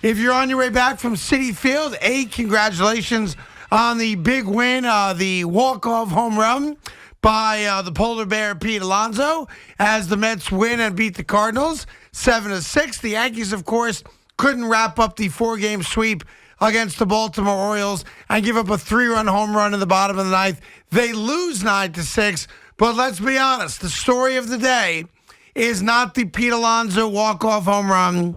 If you're on your way back from Citi Field, congratulations on the big win, the walk-off home run by the polar bear Pete Alonso as the Mets win and beat the Cardinals 7-6. The Yankees, of course, couldn't wrap up the 4-game sweep against the Baltimore Orioles and give up a 3-run home run in the bottom of the ninth. They lose 9-6, but let's be honest, the story of the day is not the Pete Alonso walk-off home run.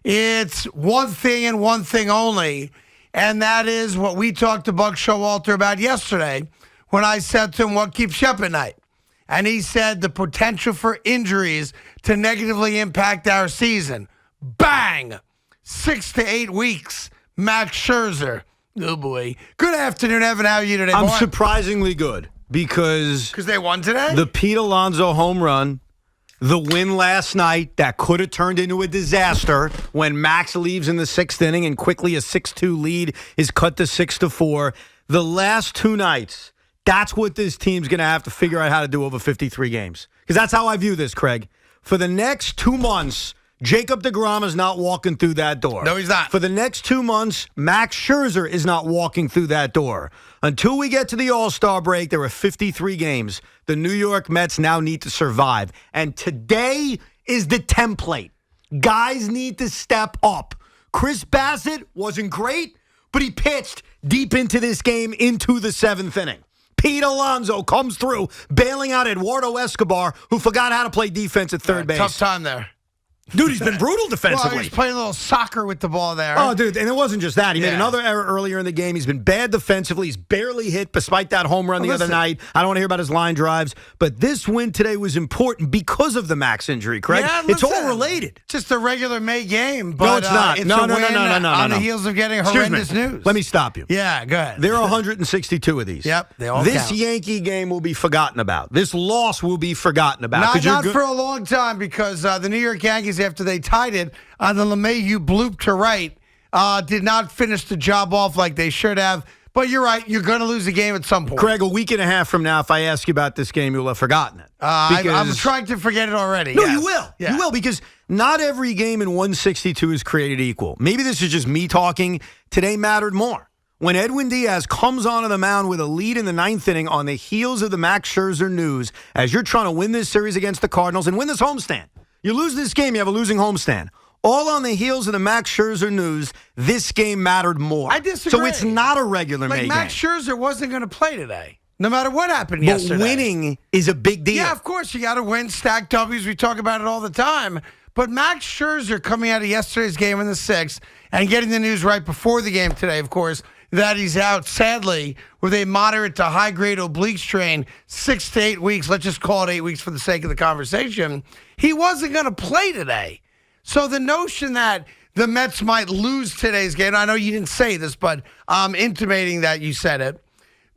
It's one thing and one thing only, and that is what we talked to Buck Showalter about yesterday when I said to him, what keeps you up at night? And he said the potential for injuries to negatively impact our season. Bang! 6 to 8 weeks. Max Scherzer. Oh, boy. Good afternoon, Evan. How are you today, boy? I'm surprisingly good because they won today? The Pete Alonso home run, the win last night that could have turned into a disaster when Max leaves in the 6th inning and quickly a 6-2 lead is cut to 6-4. The last 2 nights, that's what this team's going to have to figure out how to do over 53 games. Because that's how I view this, Craig. For the next 2 months, Jacob deGrom is not walking through that door. No, he's not. For the next 2 months, Max Scherzer is not walking through that door. Until we get to the All-Star break, there are 53 games. The New York Mets now need to survive. And today is the template. Guys need to step up. Chris Bassett wasn't great, but he pitched deep into this game into the 7th inning. Pete Alonso comes through, bailing out Eduardo Escobar, who forgot how to play defense at third base. Tough time there. Dude, he's been brutal defensively. Well, he's playing a little soccer with the ball there. Oh, dude, and it wasn't just that. He made another error earlier in the game. He's been bad defensively. He's barely hit despite that home run the other night. I don't want to hear about his line drives. But this win today was important because of the Max injury, Craig. Yeah, it's all related. Just a regular May game. But, no, it's not. It's no, a no, win no, no, no, no. on the heels of getting horrendous news. Let me stop you. Yeah, go ahead. There are 162 of these. Yep, they all This count. Yankee game will be forgotten about. This loss will be forgotten about. Not for a long time because the New York Yankees, after they tied it on the LeMahieu bloop to right, did not finish the job off like they should have. But you're right. You're going to lose the game at some point. Craig, a week and a half from now, if I ask you about this game, you'll have forgotten it. I'm trying to forget it already. No, yes. you will. Yeah. You will, because not every game in 162 is created equal. Maybe this is just me talking. Today mattered more. When Edwin Diaz comes onto the mound with a lead in the 9th inning on the heels of the Max Scherzer news, as you're trying to win this series against the Cardinals and win this homestand. You lose this game, you have a losing homestand. All on the heels of the Max Scherzer news, this game mattered more. I disagree. So it's not a regular May game. Max Scherzer wasn't going to play today, no matter what happened yesterday. But winning is a big deal. Yeah, of course. You got to win, stack W's. We talk about it all the time. But Max Scherzer coming out of yesterday's game in the 6th and getting the news right before the game today, of course, that he's out, sadly, with a moderate to high-grade oblique strain, 6 to 8 weeks. Let's just call it 8 weeks for the sake of the conversation. He wasn't going to play today. So the notion that the Mets might lose today's game, I know you didn't say this, but I'm intimating that you said it,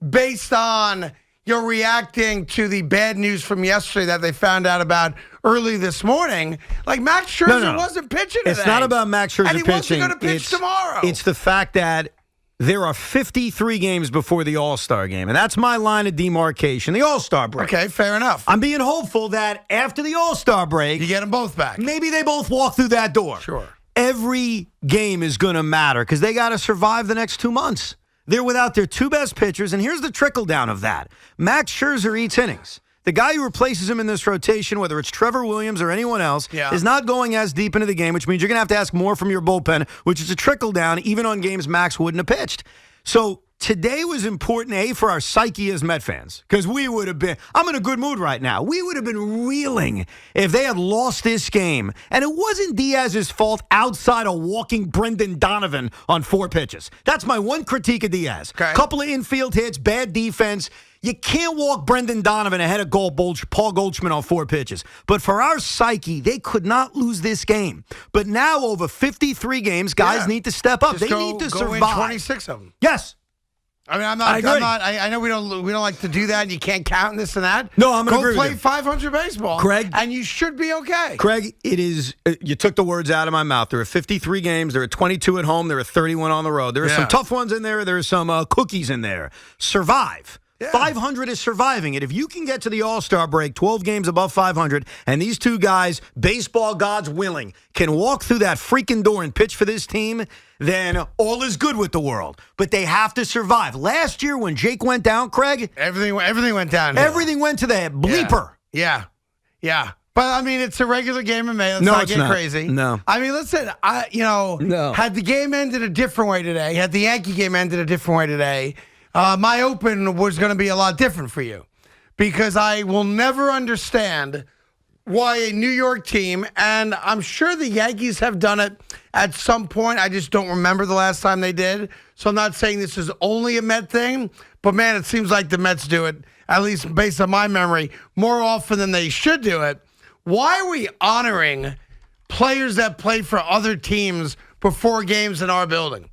based on your reacting to the bad news from yesterday that they found out about early this morning. Like, Max Scherzer wasn't pitching today. It's not about Max Scherzer pitching. And he wasn't going to pitch tomorrow. It's the fact that there are 53 games before the All-Star game, and that's my line of demarcation, the All-Star break. Okay, fair enough. I'm being hopeful that after the All-Star break, you get them both back. Maybe they both walk through that door. Sure. Every game is going to matter because they got to survive the next 2 months. They're without their 2 best pitchers, and here's the trickle-down of that. Max Scherzer eats innings. The guy who replaces him in this rotation, whether it's Trevor Williams or anyone else, is not going as deep into the game, which means you're going to have to ask more from your bullpen, which is a trickle-down even on games Max wouldn't have pitched. So today was important, A, for our psyche as Met fans, because we would have been, I'm in a good mood right now. We would have been reeling if they had lost this game. And it wasn't Diaz's fault outside of walking Brendan Donovan on 4 pitches. That's my one critique of Diaz. Okay. Couple of infield hits, bad defense. You can't walk Brendan Donovan ahead of Paul Goldschmidt on 4 pitches. But for our psyche, they could not lose this game. But now, over 53 games, guys need to step up. They need to survive. Win 26 of them. Yes. I mean, I know we don't like to do that, and you can't count this and that. No, I'm going to agree Go play with you. 500 baseball, Craig, and you should be okay. Craig, it is. You took the words out of my mouth. There are 53 games. There are 22 at home. There are 31 on the road. There are some tough ones in there. There are some cookies in there. Survive. Yeah. 500 is surviving it. If you can get to the All-Star break, 12 games above 500, and these two guys, baseball gods willing, can walk through that freaking door and pitch for this team, then all is good with the world. But they have to survive. Last year when Jake went down, Craig, everything went down. Everything went to the bleeper. Yeah. But, I mean, it's a regular game in May. Let's No, not it's get not. crazy. No. I mean, listen, No. had the game ended a different way today, had the Yankee game ended a different way today, my open was going to be a lot different for you. Because I will never understand why a New York team, and I'm sure the Yankees have done it at some point. I just don't remember the last time they did. So I'm not saying this is only a Met thing, but, man, it seems like the Mets do it, at least based on my memory, more often than they should do it. Why are we honoring players that play for other teams before games in our building?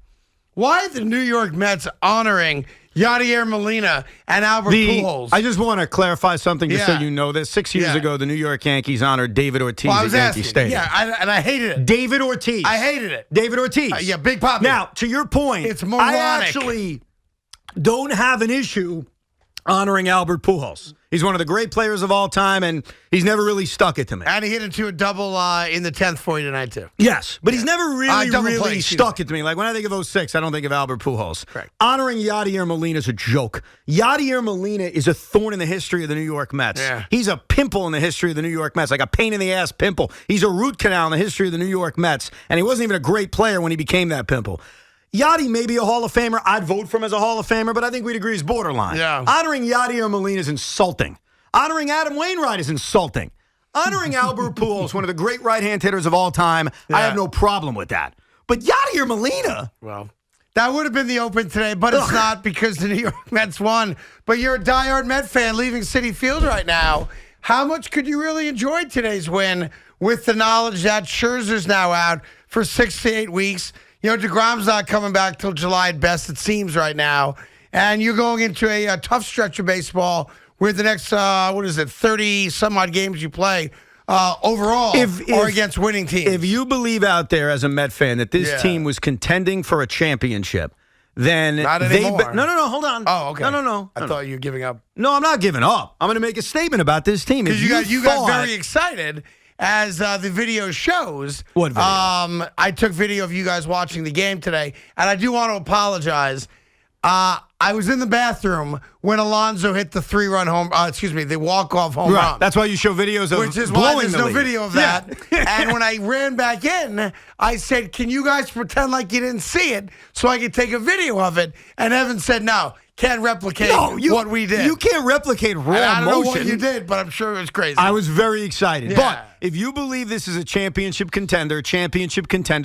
Why are the New York Mets honoring Yadier Molina and Albert Pujols? I just want to clarify something just so Yeah. you know this. 6 years Yeah. ago, the New York Yankees honored David Ortiz Well, I at was Yankee asking. Stadium. Yeah, and I hated it. David Ortiz. I hated it. David Ortiz. Yeah, Big Poppy. Now, to your point, It's moronic. I actually don't have an issue honoring Albert Pujols. He's one of the great players of all time, and he's never really stuck it to me. And he hit into a double in the 10th for you tonight, too. Yes, but he's never really, Double really play, excuse stuck me. it to me. Like when I think of 06, I don't think of Albert Pujols. Correct. Honoring Yadier Molina is a joke. Yadier Molina is a thorn in the history of the New York Mets. Yeah. He's a pimple in the history of the New York Mets, like a pain-in-the-ass pimple. He's a root canal in the history of the New York Mets, and he wasn't even a great player when he became that pimple. Yachty may be a Hall of Famer. I'd vote for him as a Hall of Famer, but I think we'd agree he's borderline. Yeah. Honoring Yadier Molina is insulting. Honoring Adam Wainwright is insulting. Honoring Albert Pujols, one of the great right-hand hitters of all time, I have no problem with that. But Yadier Molina, Well, that would have been the open today, but it's not because the New York Mets won. But you're a diehard Met fan leaving Citi Field right now. How much could you really enjoy today's win with the knowledge that Scherzer's now out for 6 to 8 weeks? You know, DeGrom's not coming back till July at best, it seems right now. And you're going into a tough stretch of baseball where the next, 30-some-odd games you play overall are against winning teams. if you believe out there as a Met fan that this Yeah. team was contending for a championship, then Not they anymore. No, hold on. Oh, okay. No. I thought you were giving up. No, I'm not giving up. I'm going to make a statement about this team. Because If you got thought- very excited as the video shows. What video? I took video of you guys watching the game today, and I do want to apologize. I was in the bathroom when Alonso hit the the walk-off home Right. run. That's why you show videos of Which is why blowing there's the no lead. video of Yeah. that. And when I ran back in, I said, can you guys pretend like you didn't see it so I could take a video of it? And Evan said, no, can't replicate what we did. You can't replicate raw And I don't know what motion. you did, but I'm sure it was crazy. I was very excited. Yeah. But if you believe this is a championship contender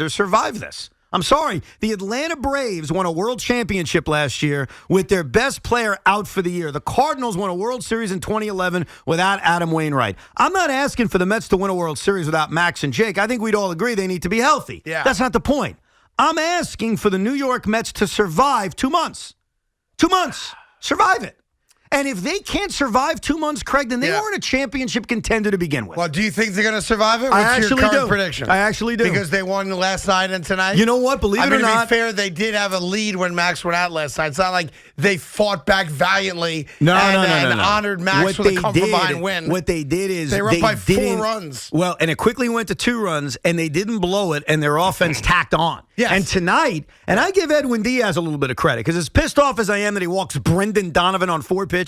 survive this. I'm sorry. The Atlanta Braves won a world championship last year with their best player out for the year. The Cardinals won a World Series in 2011 without Adam Wainwright. I'm not asking for the Mets to win a World Series without Max and Jake. I think we'd all agree they need to be healthy. Yeah. That's not the point. I'm asking for the New York Mets to survive 2 months. 2 months. Survive it. And if they can't survive 2 months, Craig, then they weren't a championship contender to begin with. Well, do you think they're going to survive it? I What's your actually current do. prediction? I actually do. Because they won last night and tonight? You know what? Believe it or To not. be fair, they did have a lead when Max went out last night. It's not like they fought back valiantly No. and honored Max with a come-from-behind win. What they did is They were up by 4 didn't- runs. Well, and it quickly went to 2 runs, and they didn't blow it, and their offense tacked on. Yes. And tonight, and I give Edwin Diaz a little bit of credit, because as pissed off as I am that he walks Brendan Donovan on 4 pitches,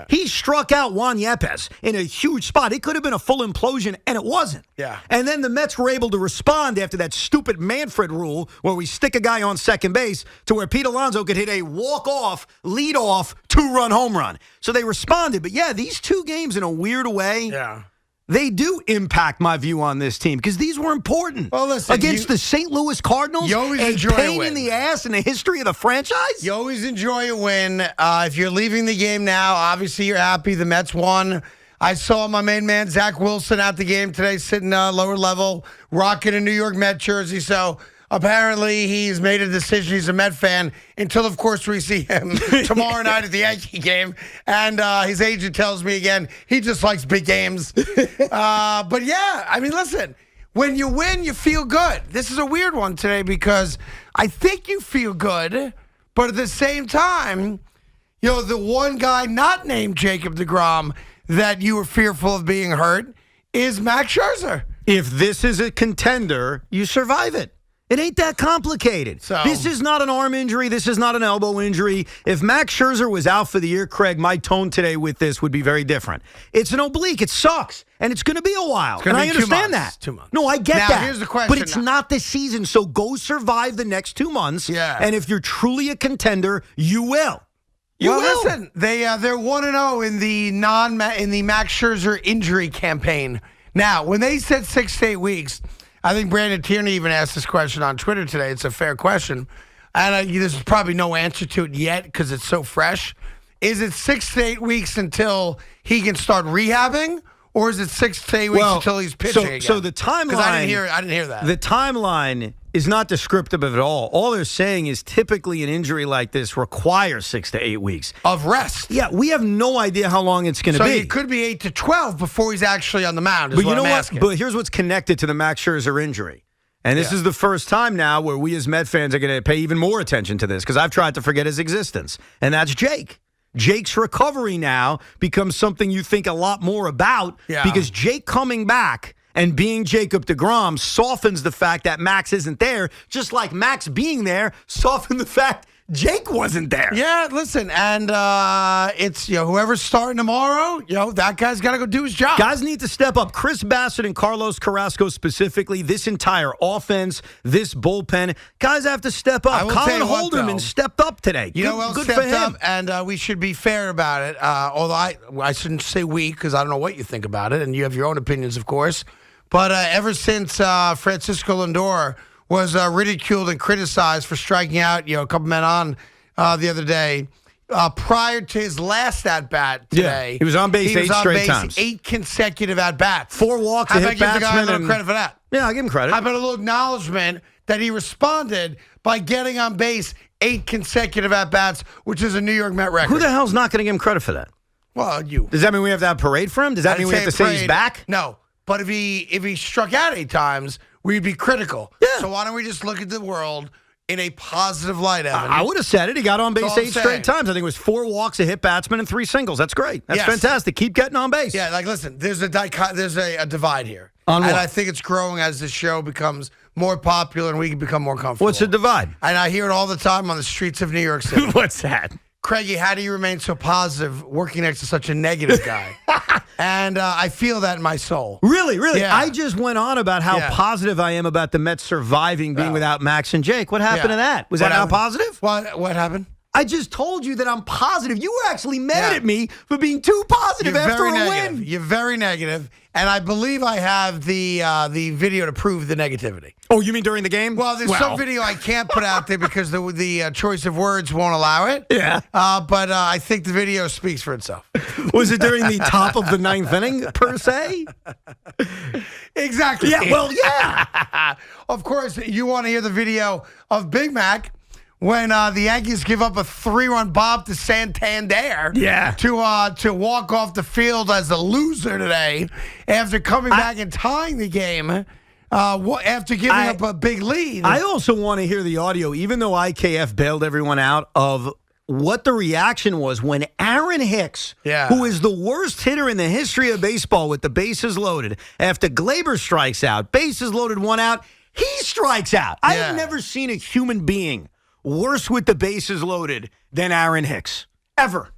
he struck out Juan Yepes in a huge spot. It could have been a full implosion, and it wasn't. Yeah. And then the Mets were able to respond after that stupid Manfred rule where we stick a guy on second base to where Pete Alonso could hit a walk-off, lead-off, 2-run home run. So they responded. But, yeah, these 2 games in a weird way, they do impact my view on this team because these were important. Well, listen, against the St. Louis Cardinals, you always a enjoy a pain win. in the ass in the history of the franchise. You always enjoy a win. If you're leaving the game now, obviously you're happy. The Mets won. I saw my main man, Zach Wilson, at the game today, sitting lower level, rocking a New York Met jersey. So apparently he's made a decision. He's a Met fan until, of course, we see him tomorrow night at the Yankee game. And his agent tells me again he just likes big games. But, yeah, I mean, listen, when you win, you feel good. This is a weird one today because I think you feel good, but at the same time, the one guy not named Jacob deGrom that you were fearful of being hurt is Max Scherzer. If this is a contender, you survive it. It ain't that complicated. So, this is not an arm injury. This is not an elbow injury. If Max Scherzer was out for the year, Craig, my tone today with this would be very different. It's an oblique. It sucks. And it's going to be a while. And I understand that. 2 months. No, I get now, that. Here's the question. But it's not the season. So go survive the next 2 months. Yeah. And if you're truly a contender, you will. You will. Listen, they're 1-0 in the Max Scherzer injury campaign. Now, when they said 6 to 8 weeks, I think Brandon Tierney even asked this question on Twitter today. It's a fair question. And there's probably no answer to it yet because it's so fresh. Is it 6 to 8 weeks until he can start rehabbing? Or is it 6 to 8 weeks until he's pitching again? So the timeline... Because I didn't hear that. The timeline is not descriptive of it all. All they're saying is typically an injury like this requires 6 to 8 weeks. Of rest. Yeah, we have no idea how long it's going to be. So it could be 8 to 12 before he's actually on the mound, But you know I'm what? asking. But here's what's connected to the Max Scherzer injury. And this is the first time now where we as Met fans are going to pay even more attention to this because I've tried to forget his existence. And that's Jake. Jake's recovery now becomes something you think a lot more about because Jake coming back and being Jacob deGrom softens the fact that Max isn't there, just like Max being there softened the fact Jake wasn't there. Yeah, listen, and it's whoever's starting tomorrow, that guy's got to go do his job. Guys need to step up. Chris Bassett and Carlos Carrasco specifically, this entire offense, this bullpen, guys have to step up. Colin Holderman stepped up today. You know who else good stepped for him. up, and we should be fair about it. Although I shouldn't say we because I don't know what you think about it, and you have your own opinions, of course. But ever since Francisco Lindor was ridiculed and criticized for striking out, a couple men on the other day. Prior to his last at-bat today. He was on base 8 straight times. 8 consecutive at-bats. 4 walks, How a about hit give the guy a batsman. little credit for that? Yeah, I'll give him credit. How about a little acknowledgement that he responded by getting on base 8 consecutive at-bats, which is a New York Met record. Who the hell's not going to give him credit for that? Well, you. Does that mean we have to have a parade for him? Does that mean we have to say he's back? No. But if he struck out 8 times, we'd be critical. Yeah. So why don't we just look at the world in a positive light, Evan? I would have said it. He got on base 8 straight times. I think it was 4 walks, a hit batsman, and 3 singles. That's great. That's fantastic. Keep getting on base. Yeah, listen, there's a divide here. On what? And I think it's growing as the show becomes more popular and we can become more comfortable. What's the divide? And I hear it all the time on the streets of New York City. What's that? Craigie, how do you remain so positive working next to such a negative guy? And I feel that in my soul. Really? Yeah. I just went on about how positive I am about the Mets surviving being without Max and Jake. What happened to that? Was that not positive? What happened? I just told you that I'm positive. You were actually mad at me for being too positive after a win. You're very negative, and I believe I have the video to prove the negativity. Oh, you mean during the game? Well, there's some video I can't put out there because the choice of words won't allow it. Yeah. But I think the video speaks for itself. Was it during the top of the 9th inning, per se? Exactly. Yeah, well, yeah. Of course, you want to hear the video of Big Mac when the Yankees give up a 3-run bomb to Santander to walk off the field as a loser today after coming back and tying the game after giving up a big lead. I also want to hear the audio, even though IKF bailed everyone out, of what the reaction was when Aaron Hicks, who is the worst hitter in the history of baseball with the bases loaded, after Glaber strikes out, bases loaded, 1 out, he strikes out. I have never seen a human being worse with the bases loaded than Aaron Hicks. Ever.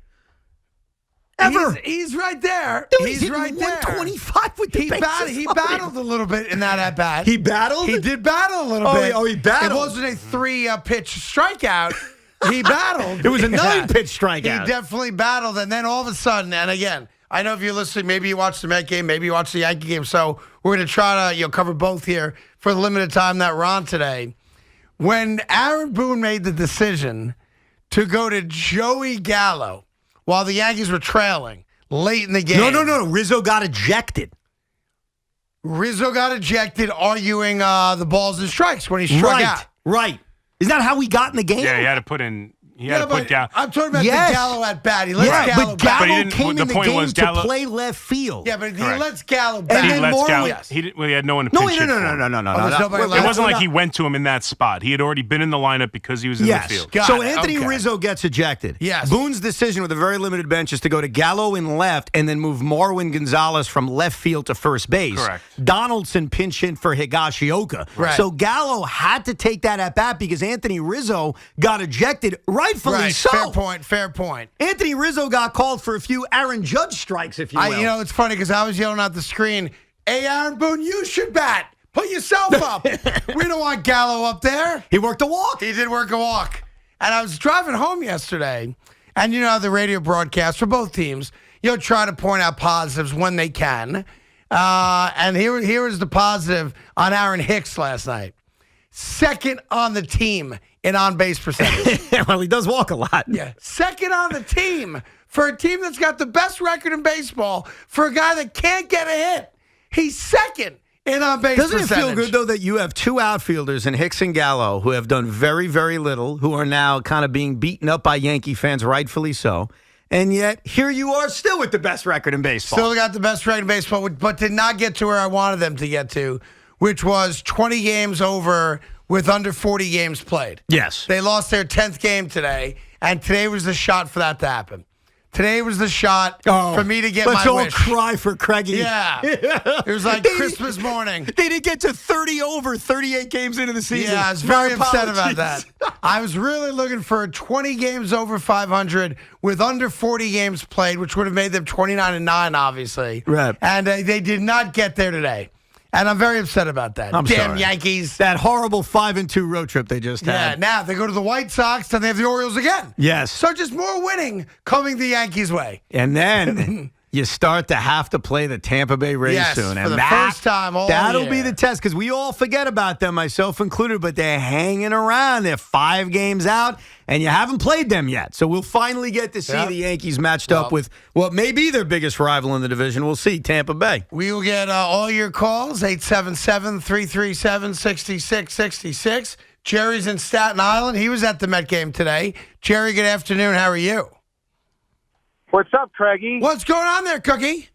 He's right there. Dude, he's right there. 125 with the bases loaded. He battled a little bit in that at-bat. He battled? He did battle a little bit. Oh, he battled. It wasn't a 3-pitch strikeout. He battled. It was a 9-pitch strikeout. He definitely battled, and then all of a sudden, and again, I know if you're listening, maybe you watched the Met game, maybe you watched the Yankee game, so we're going to try to cover both here for the limited time that we're on today. When Aaron Boone made the decision to go to Joey Gallo while the Yankees were trailing late in the game. No. Rizzo got ejected. Rizzo got ejected arguing the balls and strikes when he struck out. Right. Is that how he got in the game? Yeah, he had to put in He had to put Gallo. I'm talking about Yes. the Gallo at bat. He lets Yeah, Gallo but bat. But he Gallo didn't- came the in the point game was to Gallo- play left field. Yeah, but he Correct. lets Gallo bat. And He then lets Morrow- Gallo. Yes. He didn't. Well, he had no one to No, pinch no, hit no, for no, him. no, no, no, Oh, there's no. nobody Wait, left. It wasn't We're like he went to him in that spot. He had already been in the lineup because he was in Yes. the field. Got So it. Anthony Okay. Rizzo gets ejected. Yes. Boone's decision with a very limited bench is to go to Gallo in left and then move Marwin Gonzalez from left field to first base. Correct. Donaldson pinch hit for Higashioka. Right. So Gallo had to take that at bat because Anthony Rizzo got ejected, rightfully Right. so. Fair point. Fair point. Anthony Rizzo got called for a few Aaron Judge strikes, if you will. You know, it's funny because I was yelling at the screen, "Hey, Aaron Boone, you should bat. Put yourself up. We don't want Gallo up there." He worked a walk. He did work a walk. And I was driving home yesterday, and you know, the radio broadcast for both teams, try to point out positives when they can. And here is the positive on Aaron Hicks last night. Second on the team in on-base percentage. Well, he does walk a lot. Yeah, second on the team for a team that's got the best record in baseball for a guy that can't get a hit. He's second in on-base Doesn't percentage. it feel good, though, that you have two outfielders in Hicks and Gallo who have done very, very little, who are now kind of being beaten up by Yankee fans, rightfully so, and yet here you are still with the best record in baseball. Still got the best record in baseball, but did not get to where I wanted them to get to, which was 20 games over with under 40 games played. Yes. They lost their 10th game today, and today was the shot for that to happen. Today was the shot for me to get let's my all wish. cry for Craigie. Yeah. It was like Christmas morning. They didn't get to 30 over 38 games into the season. Yeah, I was very My upset about apologies. that. I was really looking for 20 games over 500 with under 40 games played, which would have made them 29-9, obviously. Right. And they did not get there today. And I'm very upset about that. I'm Damn sorry. Yankees. That horrible 5-2 road trip they just Yeah, had. now they go to the White Sox, then they have the Orioles again. Yes. So just more winning coming the Yankees' way. And then you start to have to play the Tampa Bay Rays Yes, soon. for And the that- first time all that'll be year. the test because we all forget about them, myself included, but they're hanging around. They're 5 games out, and you haven't played them yet. So we'll finally get to see Yep. the Yankees matched up with what may be their biggest rival in the division. We'll see, Tampa Bay. We will get all your calls, 877-337-6666. Jerry's in Staten Island. He was at the Met game today. Jerry, good afternoon. How are you? What's up, Craigie? What's going on there, Cookie?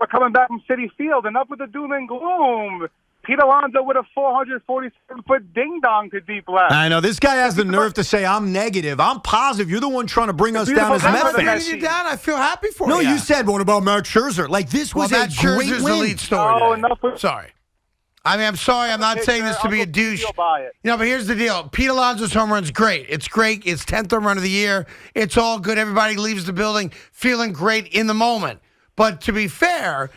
We're coming back from City Field, and up with the doom and gloom. Pete Alonso with a 447-foot ding-dong to deep left. I know. This guy has the nerve to say, I'm negative. I'm positive. You're the one trying to bring us down as Beautiful Met cover, I'm fans. bringing you down. I feel happy for No, you. you said, what about Matt Scherzer? Like, this well, was Matt a great Scherzer's win. the lead story Oh, today. enough with- Sorry. I mean, I'm sorry. I'm not saying this to be a douche. By it. But here's the deal. Pete Alonso's home run's great. It's great. It's 10th home run of the year. It's all good. Everybody leaves the building feeling great in the moment. But to be fair,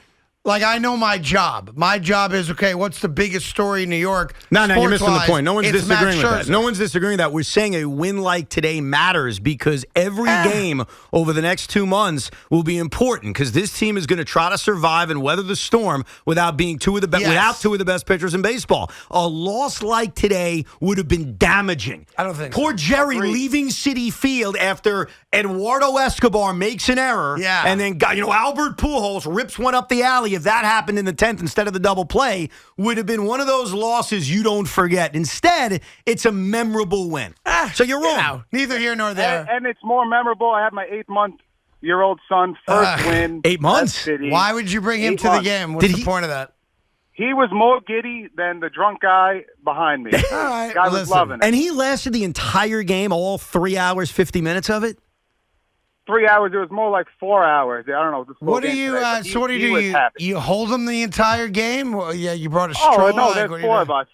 like, I know my job. My job is, okay, what's the biggest story in New York? No, you're missing the sports-wise? point. No one's It's disagreeing Max with that. Scherzer. No one's disagreeing with that. We're saying a win like today matters because every game over the next 2 months will be important because this team is going to try to survive and weather the storm without being without two of the best pitchers in baseball. A loss like today would have been damaging. I don't think Poor so. Jerry leaving Citi Field after Eduardo Escobar makes an error, Yeah. and then Albert Pujols rips one up the alley. If that happened in the 10th instead of the double play, would have been one of those losses you don't forget. Instead, it's a memorable win. So you're wrong. Neither here nor there. And it's more memorable. I have my 8-month-year-old son first win. 8 months? City. Why would you bring him 8 to the months. game? What's Did the he- point of that? He was more giddy than the drunk guy behind me. All right, Guy was listen. loving it. And he lasted the entire game, all 3 hours, 50 minutes of it? 3 hours. It was more like 4 hours. I don't know. It was a full What do game you? today, but So what do he you was do? happy. You hold them the entire game? Well, yeah, you brought a straw. Oh, no, like, there's what do you 4 do? of us.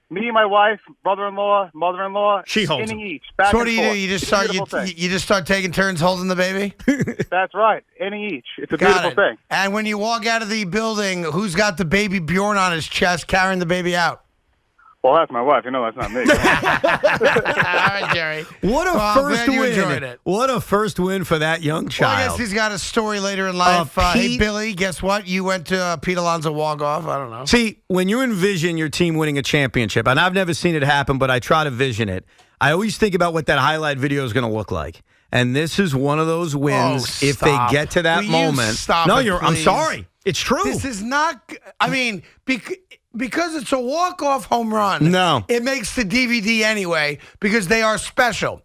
Me, my wife, brother-in-law, mother-in-law. She holds inning him. each. Back So what and do you do? forth. You just It's a start. beautiful thing. You just start taking turns holding the baby. That's right. Inning each. It's a Got beautiful it. thing. And when you walk out of the building, who's got the baby Bjorn on his chest carrying the baby out? Well, that's my wife. You know that's not me. All right, Jerry. What a Well, I'm first glad you win. enjoyed it. What a first win for that young Well, child. I guess he's got a story later in life. Hey, Pete- Billy, guess what? You went to Pete Alonso walk-off. I don't know. See, when you envision your team winning a championship, and I've never seen it happen, but I try to vision it, I always think about what that highlight video is going to look like. And this is one of those wins. If they stop. get to that Will you moment, stop no, it, I'm please? sorry, it's true. This is not. I mean, because it's a walk-off home run. No. It makes the DVD anyway because they are special.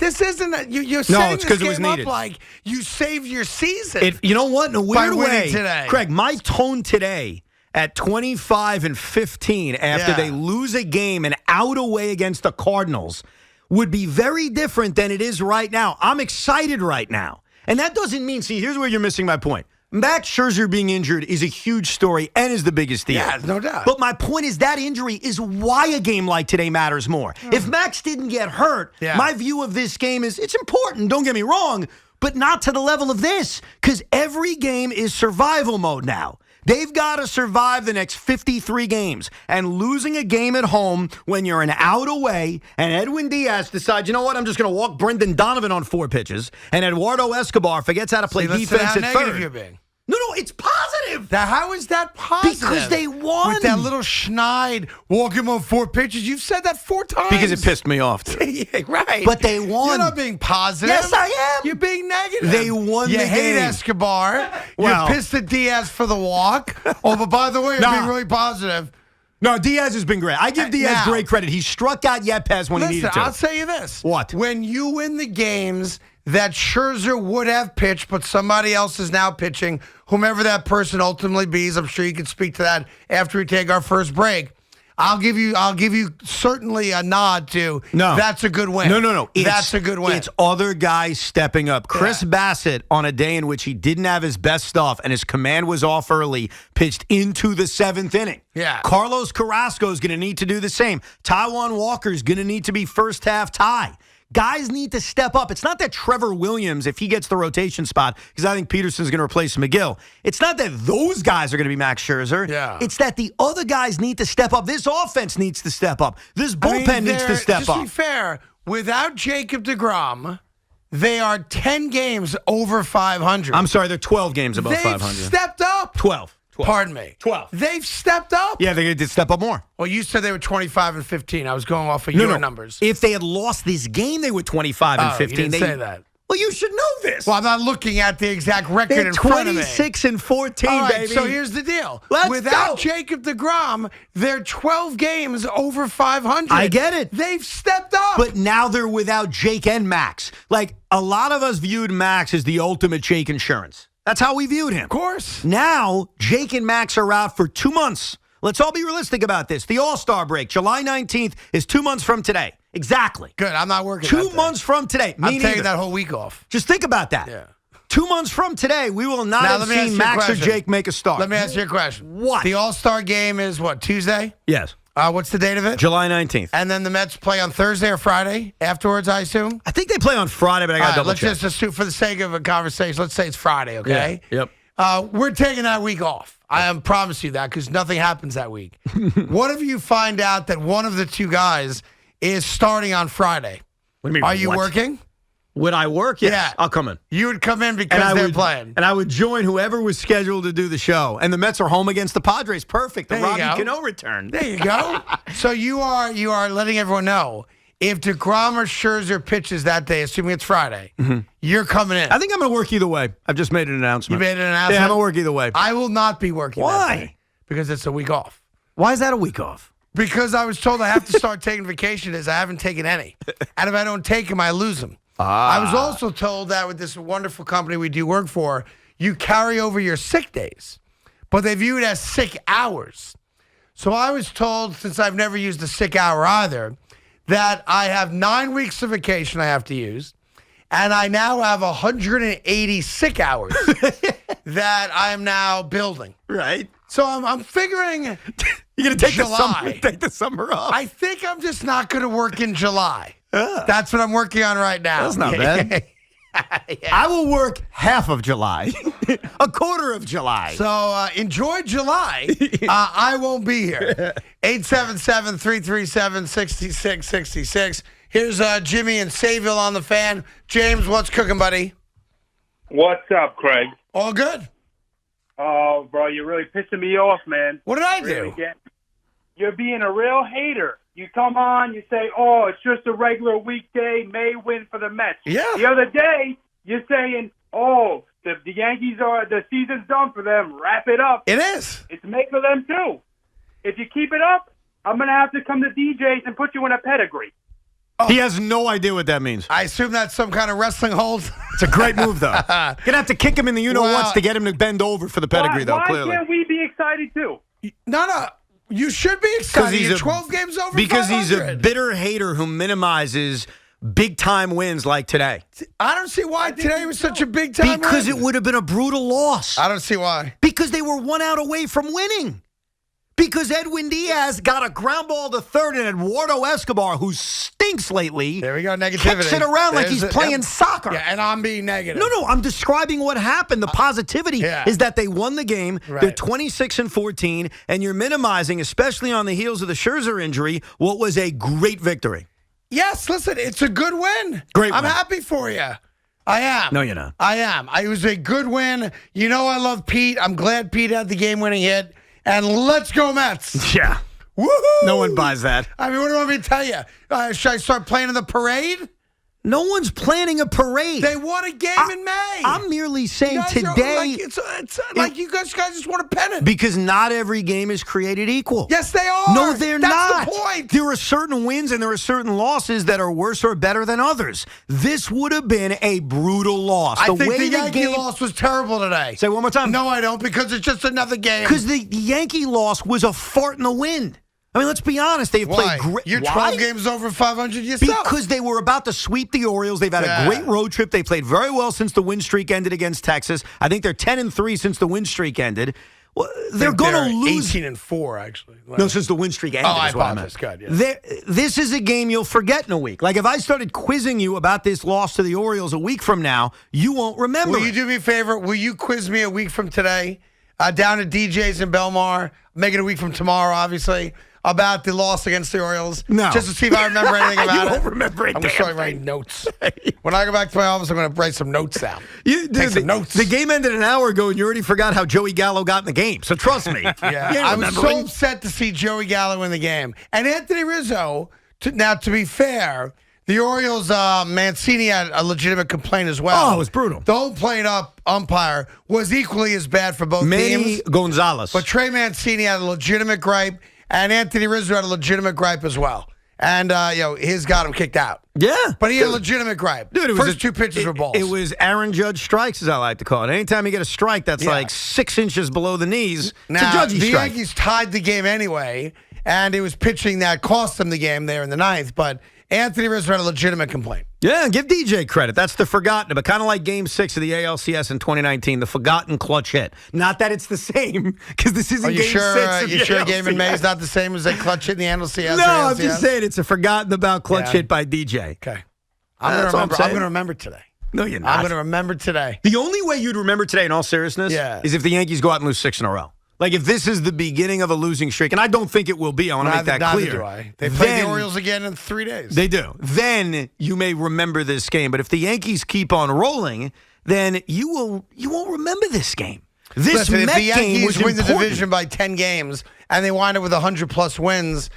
This isn't you're setting it's this 'cause it was game up needed. like you saved your season. You know what? In a By weird winning way, today. Craig, my tone today at 25-15 after Yeah. they lose a game and out away against the Cardinals would be very different than it is right now. I'm excited right now. And that doesn't mean, see, here's where you're missing my point. Max Scherzer being injured is a huge story and is the biggest deal. Yeah, no doubt. But my point is that injury is why a game like today matters more. If Max didn't get hurt, Yeah. my view of this game is it's important, don't get me wrong, but not to the level of this because every game is survival mode now. They've got to survive the next 53 games. And losing a game at home when you're an out away and Edwin Diaz decides, you know what, I'm just going to walk Brendan Donovan on 4 pitches and Eduardo Escobar forgets how to play Listen to defense how at negative third. you're being. No, it's positive. How is that positive? Because they won. With that little schneid, walk him on 4 pitches. You've said that 4 times. Because it pissed me off. Yeah, right. But they won. You're not being positive. Yes, I am. You're being negative. They won you the hate game. Escobar. Well- You're pissed at Diaz for the walk. Oh, but by the way, you're Nah. being really positive. No, Diaz has been great. I give Diaz now- great credit. He struck out Yepes when he Listen, needed to. I'll tell you this. What? When you win the games that Scherzer would have pitched, but somebody else is now pitching, whomever that person ultimately be, I'm sure you can speak to that after we take our first break. I'll give you certainly a nod to that's a good win. No. That's a good win. It's other guys stepping up. Chris Yeah. Bassett, on a day in which he didn't have his best stuff and his command was off early, pitched into the 7th inning. Yeah. Carlos Carrasco is going to need to do the same. Taijuan Walker is going to need to be first half tie. Guys need to step up. It's not that Trevor Williams, if he gets the rotation spot, because I think Peterson's going to replace McGill. It's not that those guys are going to be Max Scherzer. Yeah. It's that the other guys need to step up. This offense needs to step up. This bullpen needs to step just up. To be fair, without Jacob deGrom, they are 10 games over 500. I'm sorry, they're 12 games above They've 500. stepped up. 12. Pardon me. 12. They've stepped up. Yeah, they did step up more. Well, you said they were 25-15. I was going off of your numbers. If they had lost this game, they were 25-15. You didn't say that. Well, you should know this. Well, I'm not looking at the exact record They're in front of me. 26-14, All right, baby. so here's the deal. Let's Without go. Jacob deGrom, they're 12 games over 500. I get it. They've stepped up. But now they're without Jake and Max. Like, a lot of us viewed Max as the ultimate Jake insurance. That's how we viewed him. Of course. Now, Jake and Max are out for 2 months. Let's all be realistic about this. The All-Star break, July 19th, is 2 months from today. Exactly. Good. I'm not working 2 that months from today. Me I'm taking neither. that whole week off. Just think about that. Yeah. 2 months from today, we will not Now, have let me ask seen you a Max or question. Jake make a start. Let me ask you a question. What? The All-Star game is what, Tuesday? Yes. What's the date of it? July 19th. And then the Mets play on Thursday or Friday afterwards, I assume? I think they play on Friday, but I got to All right, double let's check. just assume, for the sake of a conversation, let's say it's Friday, okay? Yeah. Yep. We're taking that week off. I promise you that because nothing happens that week. What if you find out that one of the two guys is starting on Friday? What do you mean, Are you what? working? Would I work? Yes. Yeah. I'll come in. You would come in because they're playing. And I would join whoever was scheduled to do the show. And the Mets are home against the Padres. Perfect. The There you Robbie go. Cano return. There you go. So you are letting everyone know if DeGrom or Scherzer pitches that day, assuming it's Friday, you're coming in. I think I'm going to work either way. I've just made an You announcement. made an announcement? Yeah, I'm going to work either way. I will not be working Why? that day because it's a week off. Why is that a week off? Because I was told I have to start taking vacation days. I haven't taken any. And if I don't take them, I lose them. I was also told that with this wonderful company we do work for, you carry over your sick days, but they view it as sick hours. So I was told, since I've never used a sick hour either, that I have 9 weeks of vacation I have to use, and I now have 180 sick hours that I am now building. Right. So I'm figuring You're going to take July. the summer off. I think I'm just not going to work in July. That's what I'm working on right now. That's not bad. I will work half of July, a quarter of July. So enjoy July. I won't be here. 877-337-6666. Here's Jimmy in Sayville on the fan. James, what's cooking, buddy? What's up, Craig? All good. Oh, bro, you're really pissing me off, man. What did I Really do? You're being a real hater. You come on, you say, oh, it's just a regular weekday, May win for the Mets. Yeah. The other day, you're saying, oh, the Yankees the season's done for them. Wrap it up. It is. It's May for them, too. If you keep it up, I'm going to have to come to DJ's and put you in a pedigree. He has no idea what that means. I assume that's some kind of wrestling hold. It's a great move, though. Gonna have to kick him in the you-know-whats to get him to bend over for the pedigree, though, clearly. Why can't we be excited, too? No. You should be excited. You're 12 games over Because 500. he's a bitter hater who minimizes big-time wins like today. I don't see why today was such a big time Because win. it would have been a brutal loss. I don't see why. Because they were 1 out away from winning. Because Edwin Diaz got a ground ball to third, and Eduardo Escobar, who stinks lately, There we go, negativity. kicks it around like he's playing soccer. Yeah, and I'm being negative. No, I'm describing what happened. The positivity yeah. is that they won the game. Right. They're 26-14, and you're minimizing, especially on the heels of the Scherzer injury, what was a great victory. Yes, listen, it's a good win. Great I'm win. happy for you. I am. No, you're not. I am. It was a good win. You know I love Pete. I'm glad Pete had the game-winning hit. And let's go Mets. Yeah. Woohoo! No one buys that. I mean, what do you want me to tell you? Should I start playing in the parade? No one's planning a parade. They won a game in May. I'm merely saying You guys are today, like, it's like you guys just want a pennant. because not every game is created equal. Yes, they are. No, they're not. That's the point. There are certain wins and there are certain losses that are worse or better than others. This would have been a brutal loss. I think the Yankee loss was terrible today. Say it one more time. No, I don't, because it's just another game. Because the Yankee loss was a fart in the wind. I mean, let's be honest. They've Why? played great. You're 12 Why? games over 500 yourself. Because they were about to sweep the Orioles. They've had a great road trip. They played very well since the win streak ended against Texas. I think they're 10-3 since the win streak ended. Well, they're going to lose. 18-4, actually. No, since the win streak ended. Oh, I is what apologize. meant. God, yeah. This is a game you'll forget in a week. Like, if I started quizzing you about this loss to the Orioles a week from now, you won't remember Will you do me a favor? Will you quiz me a week from today down at DJ's in Belmar? Make it a week from tomorrow, obviously. About the loss against the Orioles? No. Just to see if I remember anything about You it. won't remember it. I'm going to start writing notes. When I go back to my office, I'm going to write some notes down. Take some notes. The game ended an hour ago, and you already forgot how Joey Gallo got in the game. So trust me. Yeah, I was so upset to see Joey Gallo in the game. And Anthony Rizzo, to be fair, the Orioles, Mancini had a legitimate complaint as well. Oh, it was brutal. The whole played-up umpire was equally as bad for both Manny teams. Gonzalez. But Trey Mancini had a legitimate gripe, and Anthony Rizzo had a legitimate gripe as well. And, his got him kicked out. Yeah. But he had a legitimate gripe. Dude, First two pitches were balls. It was Aaron Judge strikes, as I like to call it. Anytime you get a strike that's like 6 inches below the knees, it's a Now, judgy the strike. Yankees tied the game anyway, and it was pitching that cost them the game there in the ninth. But Anthony Rizzo had a legitimate complaint. Yeah, give DJ credit. That's the forgotten, but kind of like Game 6 of the ALCS in 2019, the forgotten clutch hit. Not that it's the same, because this isn't Are you Game 6 sure? of You the sure Game in May ALCS. is not the same as a clutch hit in the NLCS? No, or I'm ALCS? just saying it's a forgotten about clutch Yeah. hit by DJ. Okay, That's all I'm I'm saying. going to remember today. No, you're I'm not. going to remember today. The only way you'd remember today, in all seriousness, is if the Yankees go out and lose 6 in a row. Like, if this is the beginning of a losing streak, and I don't think it will be. I want to make that Neither clear. do I. They play the Orioles again in 3 days. They do. Then you may remember this game. But if the Yankees keep on rolling, then you won't remember this game. This Listen, if Met the Yankees game was win the important. division by 10 games and they wind up with 100-plus wins,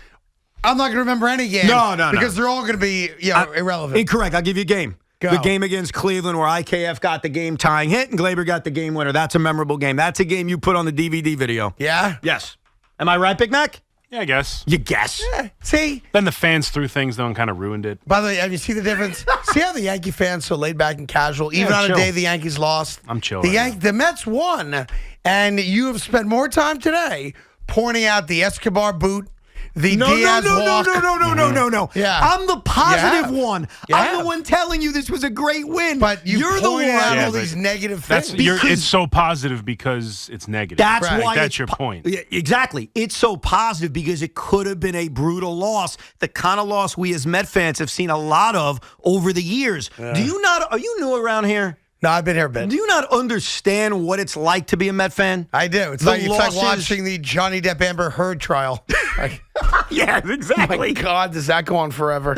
I'm not going to remember any game. No. Because they're all going to be irrelevant. Incorrect. I'll give you a game. Go. The game against Cleveland where IKF got the game-tying hit and Glaber got the game winner. That's a memorable game. That's a game you put on the DVD video. Yeah? Yes. Am I right, Big Mac? Yeah, I guess. You guess. See? Then the fans threw things, though, and kind of ruined it. By the way, have you seen the difference? See how the Yankee fans so laid back and casual, even on chill. a day the Yankees lost? I'm chill The, right now. the Mets won, and you have spent more time today pointing out the Escobar boot, the Diaz walk. No. Yeah. I'm the positive Yeah. one. Yeah. I'm the one telling you this was a great win. But you're the one. pointed out Yeah, all but these negative That's things. it's so positive because it's negative. That's Right. why That's it's your point. Yeah, exactly. It's so positive because it could have been a brutal loss, the kind of loss we as Met fans have seen a lot of over the years. Do you not? Are you new around here? No, I've been here a bit. Do you not understand what it's like to be a Met fan? I do. It's The like losses- watching the Johnny Depp Amber Heard trial. Like, Yeah, my exactly. God, does that go on forever?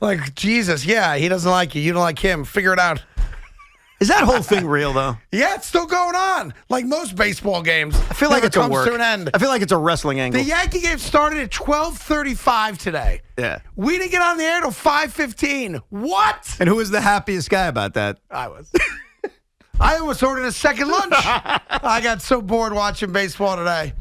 Like, Jesus, yeah, he doesn't like you. You don't like him. Figure it out. Is that whole thing real though? Yeah, it's still going on. Like most baseball games. I feel like never it's a comes work. to an end. I feel like it's a wrestling angle. The Yankee game started at 12:35 today. Yeah. We didn't get on the air till 5:15. What? And who was the happiest guy about that? I was. I almost ordered a second lunch. I got so bored watching baseball today.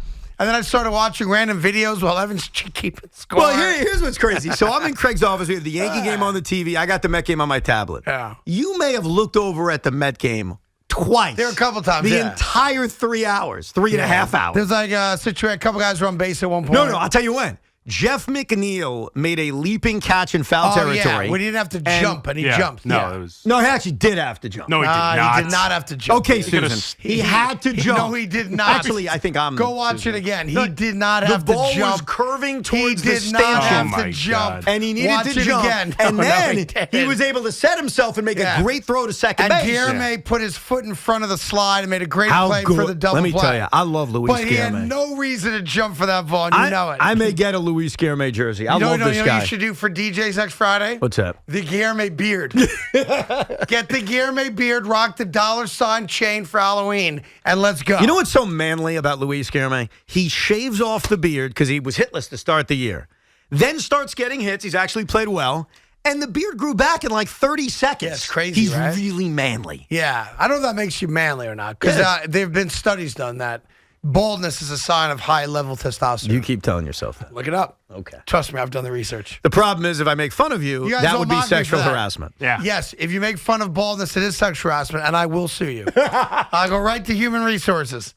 And then I started watching random videos while Evan's keeping score. Well, here's what's crazy. So I'm in Craig's office. We have the Yankee game on the TV. I got the Met game on my tablet. Yeah. You may have looked over at the Met game twice. There were a couple times, The yeah. entire 3 hours, 3.5 hours. There's like a situation, a couple guys were on base at one point. No, I'll tell you when. Jeff McNeil made a leaping catch in foul territory. Yeah, when he didn't have to jump, and he jumped. No, yeah. it was. No, he actually did have to jump. No, he did not. He did not have to jump. Okay, could've- Susan. He had to jump. No, he did not. Actually, I think I'm. Go watch Susan. it again. He No, did not the have to ball jump. was curving He towards the did not stanchion. have Oh, my to jump. God. And he needed Watch to it jump. again. And No, then he didn't. he was able to set himself and make a great throw to second And base. Guillermo put his foot in front of the slide and made a great How play good- for the double Let me play. tell you, I love Luis But he had Guillermo. no reason to jump for that ball, and you know it. I may get a Luis Guillermo jersey. I love this you know guy. what you should do for DJ's next Friday? What's that? The Guillermo beard. Get the Guillermo beard, rock the $ chain for Halloween, and let's go. You know what's so manly about Luis Guillermo? He shaves off the beard because he was hitless to start the year. Then starts getting hits. He's actually played well. And the beard grew back in like 30 seconds. Yeah, it's crazy, He's right? really manly. Yeah, I don't know if that makes you manly or not, because there have been studies done that baldness is a sign of high-level testosterone. You keep telling yourself that. Look it up. Okay. Trust me, I've done the research. The problem is if I make fun of you, You guys that all would be mock me sexual for that. harassment. Yeah. Yes, if you make fun of baldness, it is sexual harassment, and I will sue you. I'll go right to Human Resources.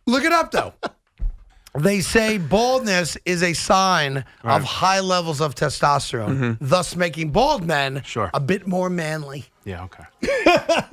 Look it up, though. They say baldness is a sign of high levels of testosterone, thus making bald men a bit more manly. Yeah, okay.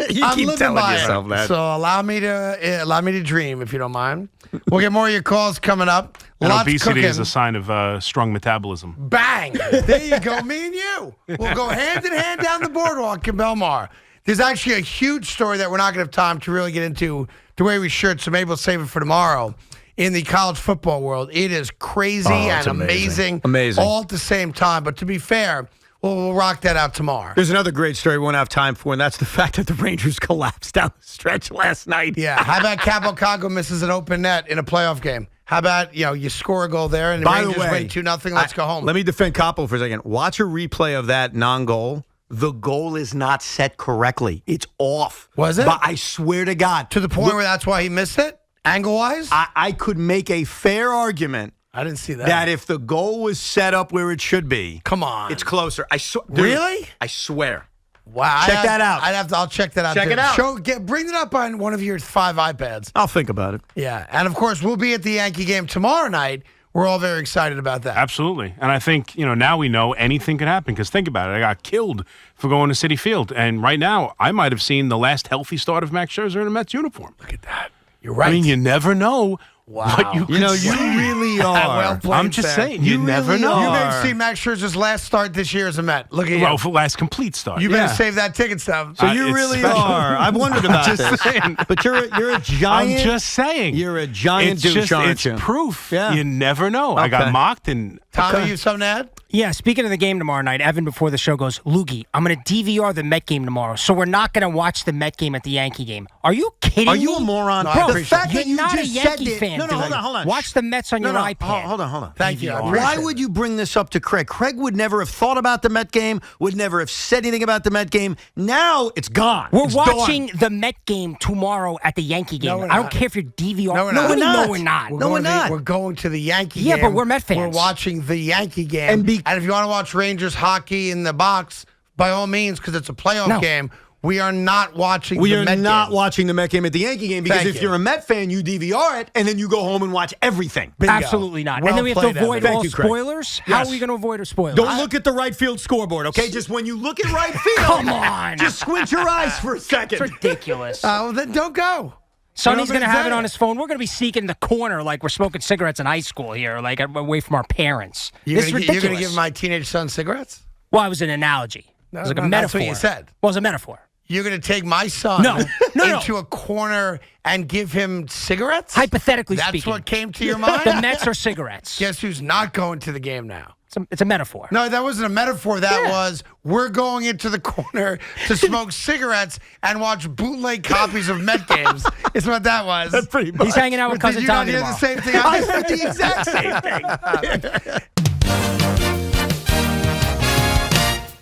You I'm keep living telling by yourself it. that. So allow me to dream, if you don't mind. We'll get more of your calls coming up. And Lots obesity cooking. is a sign of strong metabolism. Bang! There you go, me and you. We'll go hand in hand down the boardwalk in Belmar. There's actually a huge story that we're not going to have time to really get into the way we should, so maybe we'll save it for tomorrow. In the college football world, it is crazy and amazing. Amazing. All at the same time. But to be fair, we'll rock that out tomorrow. There's another great story we won't have time for, and that's the fact that the Rangers collapsed down the stretch last night. Yeah. How about Capo Cago misses an open net in a playoff game? How about, you score a goal there and the By Rangers the way, win 2-0, let's go home. Let me defend Capo for a second. Watch a replay of that non-goal. The goal is not set correctly. It's off. Was it? But I swear to God. To the point where that's why he missed it? Angle-wise? I could make a fair argument I didn't see that. that if the goal was set up where it should be, Come on. it's closer. Really? I swear. Wow. Check that out. I'll check that out. Check too. it out. Bring it up on one of your 5 iPads. I'll think about it. Yeah. And of course, we'll be at the Yankee game tomorrow night. We're all very excited about that. Absolutely. And I think, now we know anything could happen because think about it. I got killed for going to Citi Field. And right now, I might have seen the last healthy start of Max Scherzer in a Mets uniform. Look at that. You're right. I mean, you never know what you could You see. really are. Well played, I'm just sir. saying, you never really know. You may are. have seen Max Scherzer's last start this year as a Met. Look at you. Well, for last complete start. You better yeah. save that ticket stub. So you it's really special. are. I've wondered about this. saying. But you're a giant. I'm just saying. You're a giant it's douche, just, aren't it's you? proof. Yeah. You never know. I Okay. got mocked and Tommy, you have something to add? Yeah, speaking of the game tomorrow night, Evan before the show goes, Loogie, I'm going to DVR the Met game tomorrow, so we're not going to watch the Met game at the Yankee game. Are you kidding Are me? you a moron? No, I the appreciate fact it. You're that you not just a Yankee said it. fan. No, dude. hold on. Watch the Mets on your iPad. Hold on. Thank you. I DVR. appreciate Why it. would you bring this up to Craig? Craig would never have thought about the Met game, would never have said anything about the Met game. Now it's gone. We're It's watching done. the Met game tomorrow at the Yankee game. No, we're I don't not. care if you're DVR. No, we're No, not. no, we're not. No, we're not. We're going to the Yankee Yeah, game. but we're Met fans. We're watching the Yankee game. And And if you want to watch Rangers hockey in the box, by all means, because it's a playoff No. game, we are not watching We the are Met not game. watching the Met game at the Yankee game because Thank if you. you're a Met fan, you DVR it and then you go home and watch everything. Bingo. Absolutely not. Well and then we have to played, avoid Evan. all Thank you, Craig. spoilers. How Yes. are we going to avoid spoilers? Don't look at the right field scoreboard, okay? Just when you look at right field, Come on. just squint your eyes for a second. It's ridiculous. Well, then don't go. Sonny's You going know to what I'm have it saying? on his phone. We're going to be sneaking the corner like we're smoking cigarettes in high school here, like away from our parents. You're This is going to ridiculous. give my teenage son cigarettes? Well, it was an analogy. No, it was like no, a that's metaphor. what you said. Well, it was a metaphor. You're going to take my son No, no. into a corner and give him cigarettes? Hypothetically That's speaking. what came to your mind? The Mets are cigarettes. Guess who's not going to the game now? It's a metaphor. No, that wasn't a metaphor. That Yeah. was we're going into the corner to smoke cigarettes and watch bootleg copies of Met games. Is what that was. Pretty much. He's hanging out with Did Cousin you not Tommy hear tomorrow. the same thing? I heard the exact same thing.